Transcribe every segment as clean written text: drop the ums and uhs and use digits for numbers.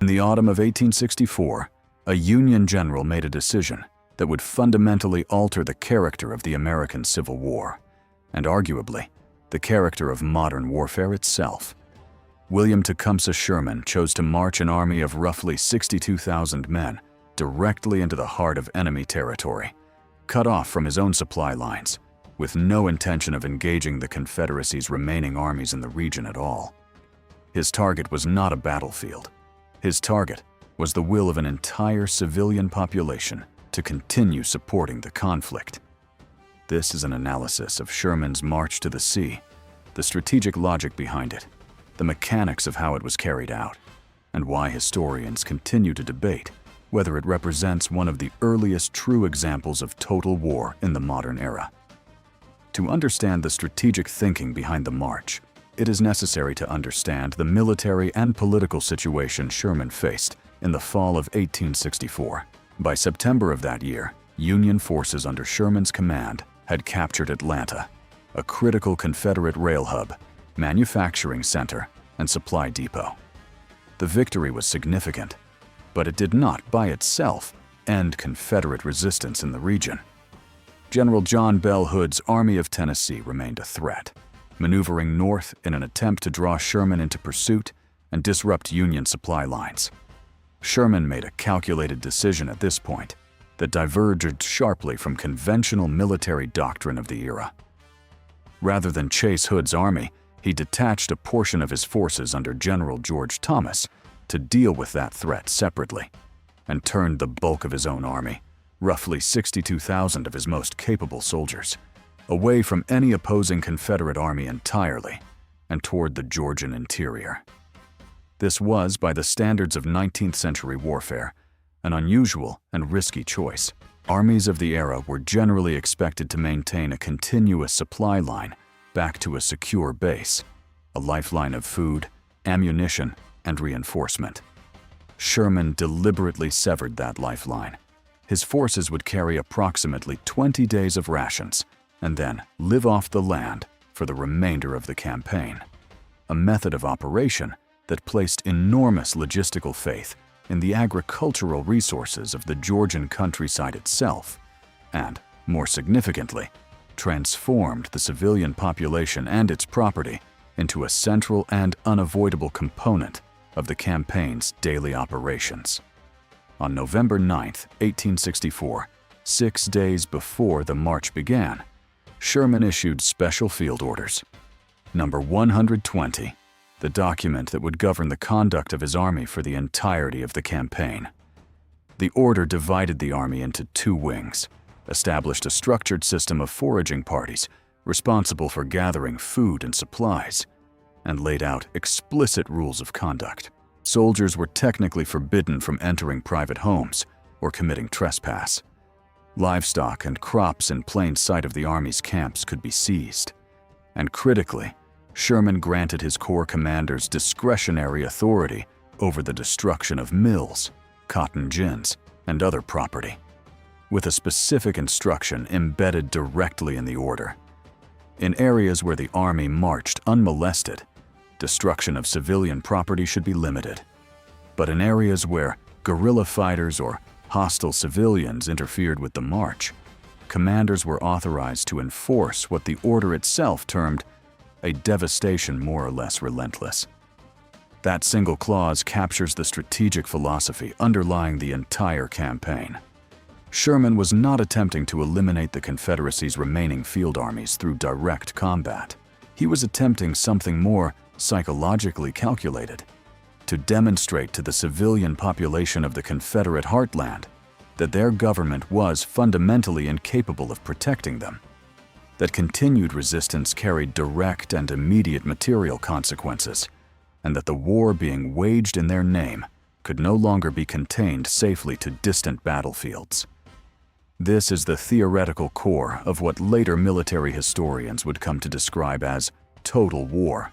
In the autumn of 1864, a Union general made a decision that would fundamentally alter the character of the American Civil War, and arguably, the character of modern warfare itself. William Tecumseh Sherman chose to march an army of roughly 62,000 men directly into the heart of enemy territory, cut off from his own supply lines, with no intention of engaging the Confederacy's remaining armies in the region at all. His target was not a battlefield. His target was the will of an entire civilian population to continue supporting the conflict. This is an analysis of Sherman's march to the sea, the strategic logic behind it, the mechanics of how it was carried out, and why historians continue to debate whether it represents one of the earliest true examples of total war in the modern era. To understand the strategic thinking behind the march, it is necessary to understand the military and political situation Sherman faced in the fall of 1864. By September of that year, Union forces under Sherman's command had captured Atlanta, a critical Confederate rail hub, manufacturing center, and supply depot. The victory was significant, but it did not, by itself, end Confederate resistance in the region. General John Bell Hood's Army of Tennessee remained a threat, maneuvering north in an attempt to draw Sherman into pursuit and disrupt Union supply lines. Sherman made a calculated decision at this point that diverged sharply from conventional military doctrine of the era. Rather than chase Hood's army, he detached a portion of his forces under General George Thomas to deal with that threat separately, and turned the bulk of his own army, roughly 62,000 of his most capable soldiers, away from any opposing Confederate army entirely and toward the Georgian interior. This was, by the standards of 19th century warfare, an unusual and risky choice. Armies of the era were generally expected to maintain a continuous supply line back to a secure base, a lifeline of food, ammunition, and reinforcement. Sherman deliberately severed that lifeline. His forces would carry approximately 20 days of rations and then live off the land for the remainder of the campaign, a method of operation that placed enormous logistical faith in the agricultural resources of the Georgian countryside itself, and, more significantly, transformed the civilian population and its property into a central and unavoidable component of the campaign's daily operations. On November 9, 1864, 6 days before the march began, Sherman issued Special Field Orders, Number 120, the document that would govern the conduct of his army for the entirety of the campaign. The order divided the army into 2 wings, established a structured system of foraging parties responsible for gathering food and supplies, and laid out explicit rules of conduct. Soldiers were technically forbidden from entering private homes or committing trespass. Livestock and crops in plain sight of the army's camps could be seized. And critically, Sherman granted his corps commanders discretionary authority over the destruction of mills, cotton gins, and other property, with a specific instruction embedded directly in the order. In areas where the army marched unmolested, destruction of civilian property should be limited. But in areas where guerrilla fighters or hostile civilians interfered with the march, commanders were authorized to enforce what the order itself termed a devastation more or less relentless. That single clause captures the strategic philosophy underlying the entire campaign. Sherman was not attempting to eliminate the Confederacy's remaining field armies through direct combat. He was attempting something more psychologically calculated, to demonstrate to the civilian population of the Confederate heartland that their government was fundamentally incapable of protecting them, that continued resistance carried direct and immediate material consequences, and that the war being waged in their name could no longer be contained safely to distant battlefields. This is the theoretical core of what later military historians would come to describe as total war,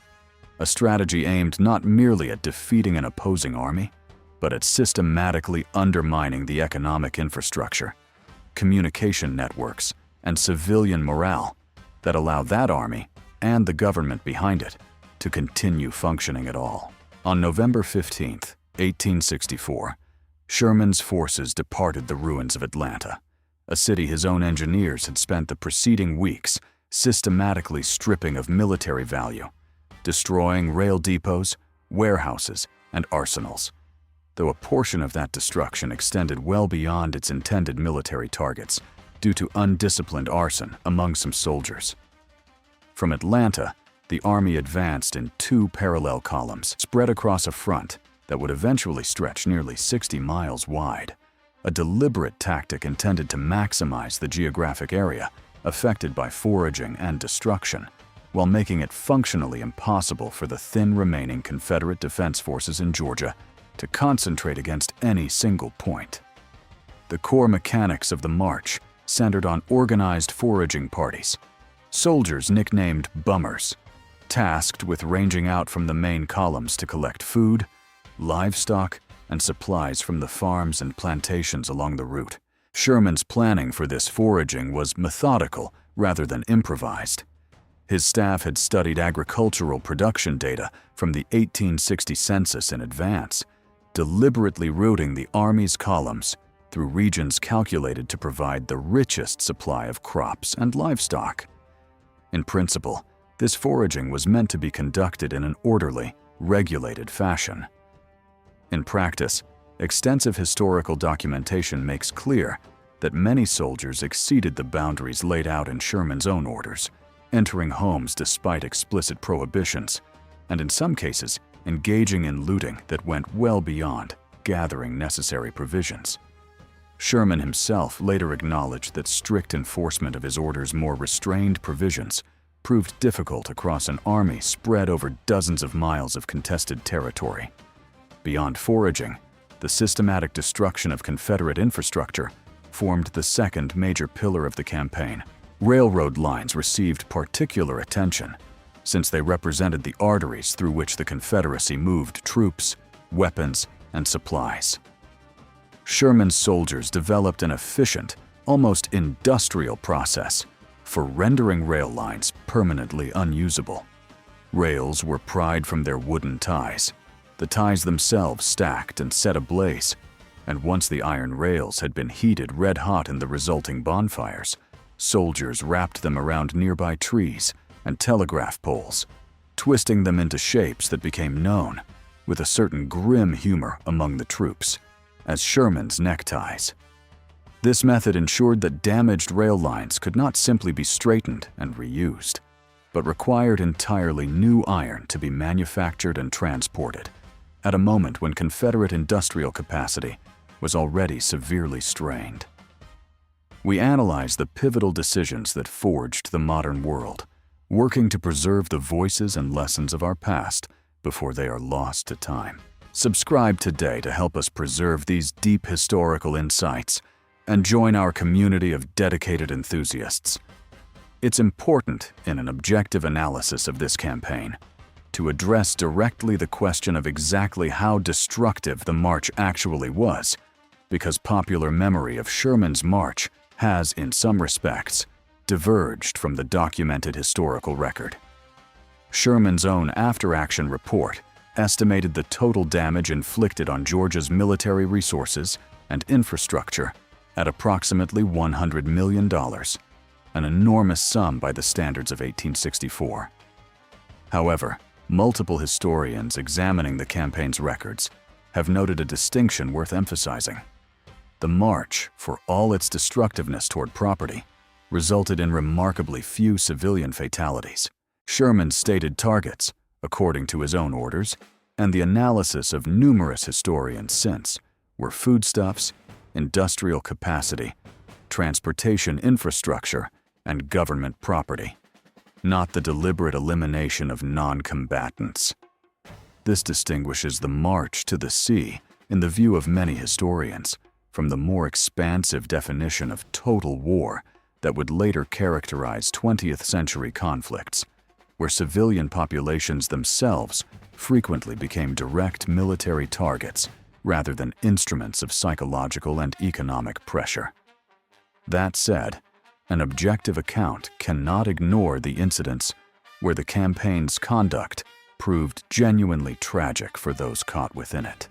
a strategy aimed not merely at defeating an opposing army, but at systematically undermining the economic infrastructure, communication networks, and civilian morale that allow that army and the government behind it to continue functioning at all. On November 15, 1864, Sherman's forces departed the ruins of Atlanta, a city his own engineers had spent the preceding weeks systematically stripping of military value, destroying rail depots, warehouses, and arsenals, though a portion of that destruction extended well beyond its intended military targets due to undisciplined arson among some soldiers. From Atlanta, the army advanced in 2 parallel columns spread across a front that would eventually stretch nearly 60 miles wide, a deliberate tactic intended to maximize the geographic area affected by foraging and destruction, while making it functionally impossible for the thin remaining Confederate defense forces in Georgia to concentrate against any single point. The core mechanics of the march centered on organized foraging parties, soldiers nicknamed bummers, tasked with ranging out from the main columns to collect food, livestock, and supplies from the farms and plantations along the route. Sherman's planning for this foraging was methodical rather than improvised. His staff had studied agricultural production data from the 1860 census in advance, deliberately routing the Army's columns through regions calculated to provide the richest supply of crops and livestock. In principle, this foraging was meant to be conducted in an orderly, regulated fashion. In practice, extensive historical documentation makes clear that many soldiers exceeded the boundaries laid out in Sherman's own orders, entering homes despite explicit prohibitions, and in some cases, engaging in looting that went well beyond gathering necessary provisions. Sherman himself later acknowledged that strict enforcement of his orders' more restrained provisions proved difficult across an army spread over dozens of miles of contested territory. Beyond foraging, the systematic destruction of Confederate infrastructure formed the second major pillar of the campaign. Railroad lines received particular attention, since they represented the arteries through which the Confederacy moved troops, weapons, and supplies. Sherman's soldiers developed an efficient, almost industrial process for rendering rail lines permanently unusable. Rails were pried from their wooden ties, the ties themselves stacked and set ablaze, and once the iron rails had been heated red-hot in the resulting bonfires, soldiers wrapped them around nearby trees and telegraph poles, twisting them into shapes that became known, with a certain grim humor among the troops, as Sherman's neckties. This method ensured that damaged rail lines could not simply be straightened and reused, but required entirely new iron to be manufactured and transported, at a moment when Confederate industrial capacity was already severely strained. We analyze the pivotal decisions that forged the modern world, working to preserve the voices and lessons of our past before they are lost to time. Subscribe today to help us preserve these deep historical insights and join our community of dedicated enthusiasts. It's important in an objective analysis of this campaign to address directly the question of exactly how destructive the march actually was, because popular memory of Sherman's march has, in some respects, diverged from the documented historical record. Sherman's own after-action report estimated the total damage inflicted on Georgia's military resources and infrastructure at approximately $100 million, an enormous sum by the standards of 1864. However, multiple historians examining the campaign's records have noted a distinction worth emphasizing. The march, for all its destructiveness toward property, resulted in remarkably few civilian fatalities. Sherman's stated targets, according to his own orders, and the analysis of numerous historians since, were foodstuffs, industrial capacity, transportation infrastructure, and government property, not the deliberate elimination of non-combatants. This distinguishes the march to the sea, in the view of many historians, from the more expansive definition of total war that would later characterize 20th century conflicts, where civilian populations themselves frequently became direct military targets rather than instruments of psychological and economic pressure. That said, an objective account cannot ignore the incidents where the campaign's conduct proved genuinely tragic for those caught within it.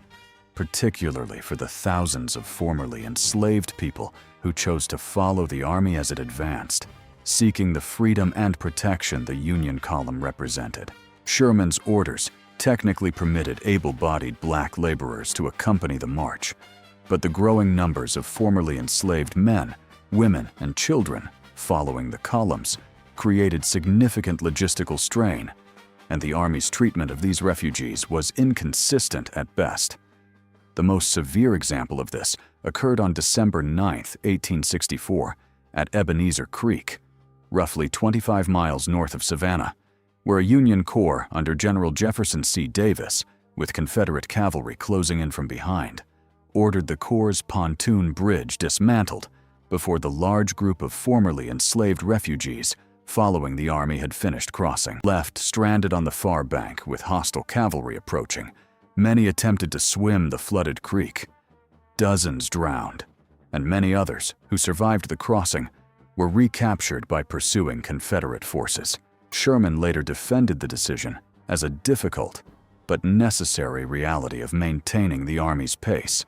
particularly for the thousands of formerly enslaved people who chose to follow the army as it advanced, seeking the freedom and protection the Union column represented. Sherman's orders technically permitted able-bodied black laborers to accompany the march, but the growing numbers of formerly enslaved men, women, and children following the columns created significant logistical strain, and the Army's treatment of these refugees was inconsistent at best. The most severe example of this occurred on December 9, 1864, at Ebenezer Creek, roughly 25 miles north of Savannah, where a Union corps under General Jefferson C. Davis, with Confederate cavalry closing in from behind, ordered the corps' pontoon bridge dismantled before the large group of formerly enslaved refugees following the Army had finished crossing. Left stranded on the far bank with hostile cavalry approaching, many attempted to swim the flooded creek. Dozens drowned, and many others who survived the crossing were recaptured by pursuing Confederate forces. Sherman later defended the decision as a difficult but necessary reality of maintaining the Army's pace,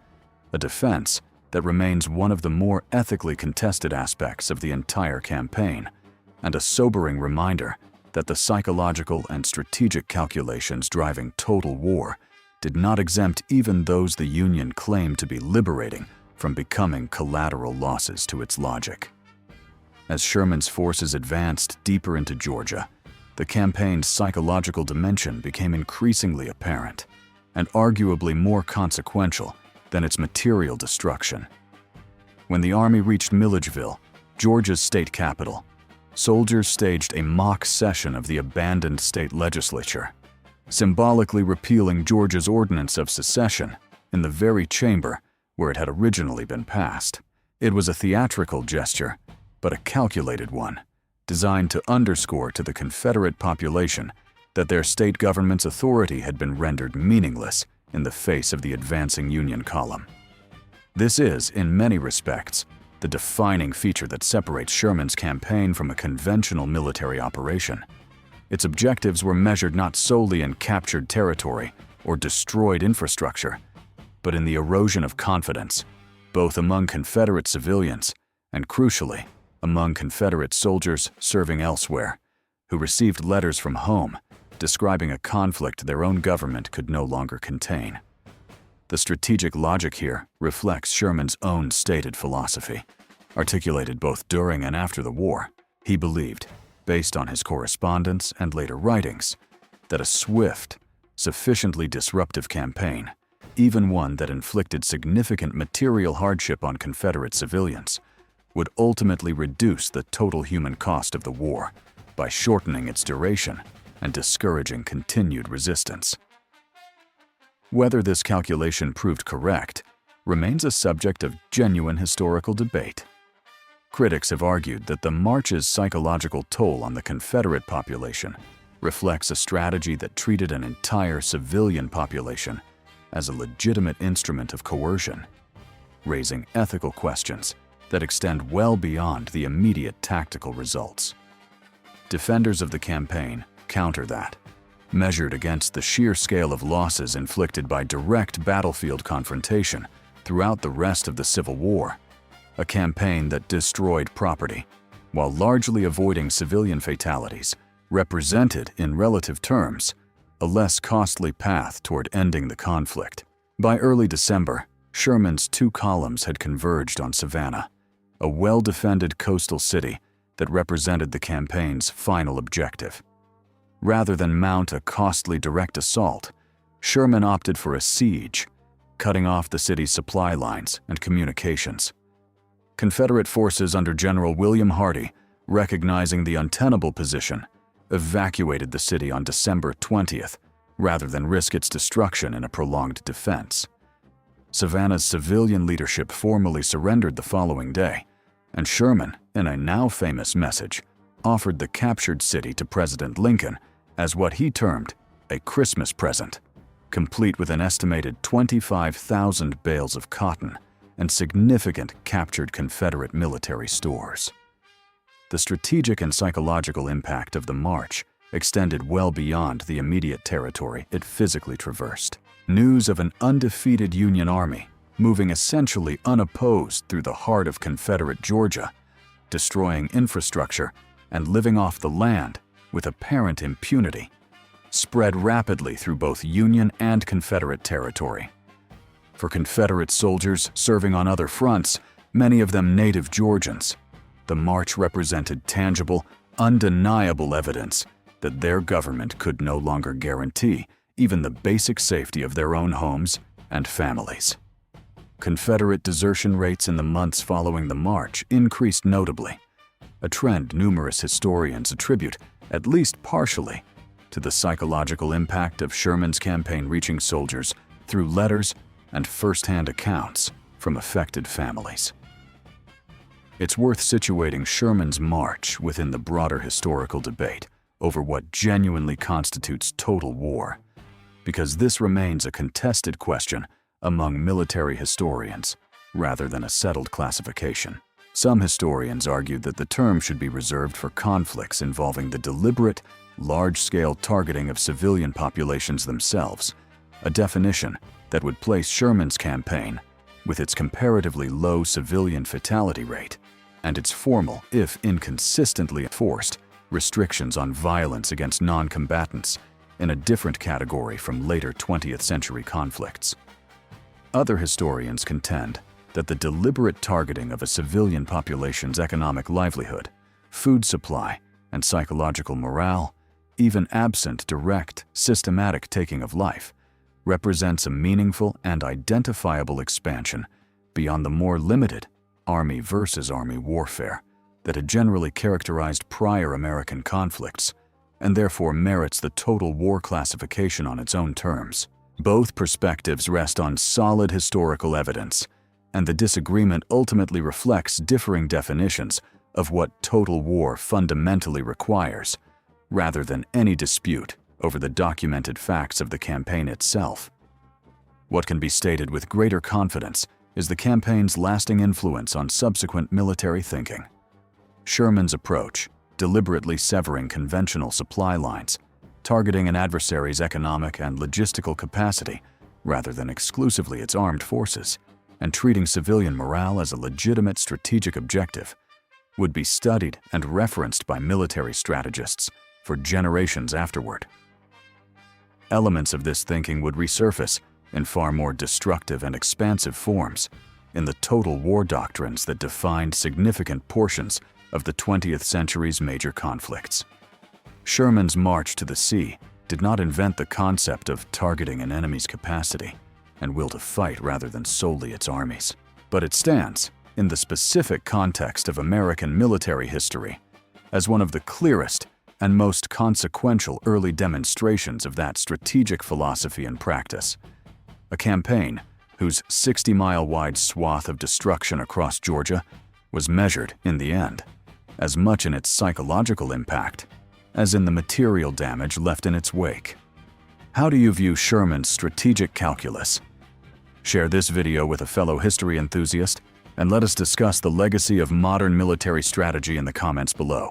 a defense that remains one of the more ethically contested aspects of the entire campaign, and a sobering reminder that the psychological and strategic calculations driving total war did not exempt even those the Union claimed to be liberating from becoming collateral losses to its logic. As Sherman's forces advanced deeper into Georgia, the campaign's psychological dimension became increasingly apparent, and arguably more consequential than its material destruction. When the Army reached Milledgeville, Georgia's state capital, soldiers staged a mock session of the abandoned state legislature, symbolically repealing Georgia's ordinance of secession in the very chamber where it had originally been passed. It was a theatrical gesture, but a calculated one, designed to underscore to the Confederate population that their state government's authority had been rendered meaningless in the face of the advancing Union column. This is, in many respects, the defining feature that separates Sherman's campaign from a conventional military operation. Its objectives were measured not solely in captured territory or destroyed infrastructure, but in the erosion of confidence, both among Confederate civilians and, crucially, among Confederate soldiers serving elsewhere, who received letters from home describing a conflict their own government could no longer contain. The strategic logic here reflects Sherman's own stated philosophy, articulated both during and after the war. He believed, based on his correspondence and later writings, that a swift, sufficiently disruptive campaign, even one that inflicted significant material hardship on Confederate civilians, would ultimately reduce the total human cost of the war by shortening its duration and discouraging continued resistance. Whether this calculation proved correct remains a subject of genuine historical debate. Critics have argued that the march's psychological toll on the Confederate population reflects a strategy that treated an entire civilian population as a legitimate instrument of coercion, raising ethical questions that extend well beyond the immediate tactical results. Defenders of the campaign counter that, measured against the sheer scale of losses inflicted by direct battlefield confrontation throughout the rest of the Civil War, a campaign that destroyed property while largely avoiding civilian fatalities represented, in relative terms, a less costly path toward ending the conflict. By early December, Sherman's two columns had converged on Savannah, a well-defended coastal city that represented the campaign's final objective. Rather than mount a costly direct assault, Sherman opted for a siege, cutting off the city's supply lines and communications. Confederate forces under General William Hardee, recognizing the untenable position, evacuated the city on December 20th, rather than risk its destruction in a prolonged defense. Savannah's civilian leadership formally surrendered the following day, and Sherman, in a now famous message, offered the captured city to President Lincoln as what he termed a Christmas present, complete with an estimated 25,000 bales of cotton and significant captured Confederate military stores. The strategic and psychological impact of the march extended well beyond the immediate territory it physically traversed. News of an undefeated Union army moving essentially unopposed through the heart of Confederate Georgia, destroying infrastructure and living off the land with apparent impunity, spread rapidly through both Union and Confederate territory. For Confederate soldiers serving on other fronts, many of them native Georgians, the march represented tangible, undeniable evidence that their government could no longer guarantee even the basic safety of their own homes and families. Confederate desertion rates in the months following the march increased notably, a trend numerous historians attribute, at least partially, to the psychological impact of Sherman's campaign reaching soldiers through letters and first-hand accounts from affected families. It's worth situating Sherman's march within the broader historical debate over what genuinely constitutes total war, because this remains a contested question among military historians rather than a settled classification. Some historians argued that the term should be reserved for conflicts involving the deliberate, large-scale targeting of civilian populations themselves, a definition that would place Sherman's campaign, with its comparatively low civilian fatality rate, and its formal, if inconsistently enforced, restrictions on violence against non-combatants, in a different category from later 20th century conflicts. Other historians contend that the deliberate targeting of a civilian population's economic livelihood, food supply, and psychological morale, even absent direct, systematic taking of life, represents a meaningful and identifiable expansion beyond the more limited army versus army warfare that had generally characterized prior American conflicts, and therefore merits the total war classification on its own terms. Both perspectives rest on solid historical evidence, and the disagreement ultimately reflects differing definitions of what total war fundamentally requires, rather than any dispute over the documented facts of the campaign itself. What can be stated with greater confidence is the campaign's lasting influence on subsequent military thinking. Sherman's approach, deliberately severing conventional supply lines, targeting an adversary's economic and logistical capacity rather than exclusively its armed forces, and treating civilian morale as a legitimate strategic objective, would be studied and referenced by military strategists for generations afterward. Elements of this thinking would resurface in far more destructive and expansive forms in the total war doctrines that defined significant portions of the 20th century's major conflicts. Sherman's march to the sea did not invent the concept of targeting an enemy's capacity and will to fight rather than solely its armies, but it stands, in the specific context of American military history, as one of the clearest and most consequential early demonstrations of that strategic philosophy and practice. A campaign whose 60-mile-wide swath of destruction across Georgia was measured, in the end, as much in its psychological impact as in the material damage left in its wake. How do you view Sherman's strategic calculus? Share this video with a fellow history enthusiast, and let us discuss the legacy of modern military strategy in the comments below.